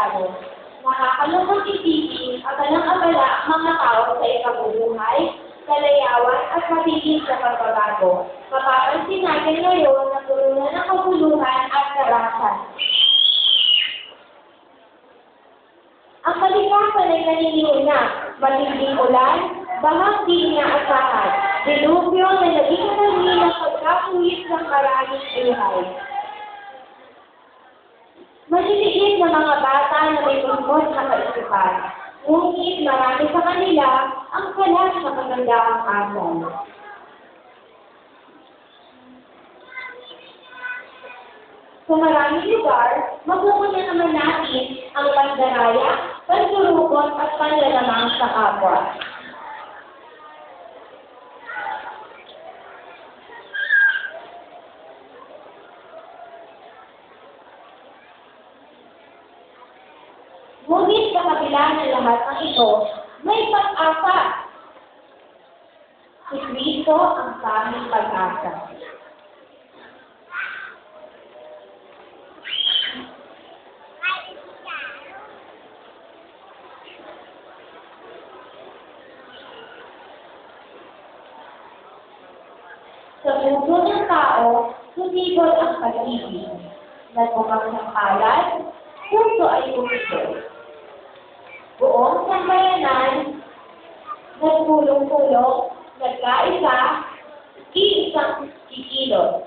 Kristiyano. Nakakalungkot isipin ang abala ang mga tao sa ikabubuhay, kalayawan at pagiging sa pagbabago. Mapapansin natin ngayon na puno na ng kaguluhan at karahasan. Ang kalikasan ay naniniw na, matinding ulan, bahang di inaasahan, dilubyo na naging kanami ng pagkapuwis ng maraming buhay. Maliliit na mga bata na may pagkos na kaisipan, ngunit marami sa kanila ang kalas na kagandaang asal. Sa maraming lugar, mapupunta naman natin ang pandaraya, pagsurukot at panlalamang sa kapwa. Ngunit sa kabila ng lahat ng ito, may pag-asa. Si Kristo ang aming pag-asa. Sa puso ng tao, sumibol ang pag-ibig. Nagmumang sa palad, puso ay umibol. Buong sambayanan, nagpulong-pulong, nagkaisa, iisang kikilot.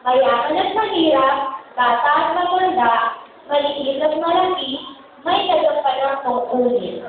Mayaman at mahirap, bata at maganda, maliit at malaki, may nagapanang tungkulin.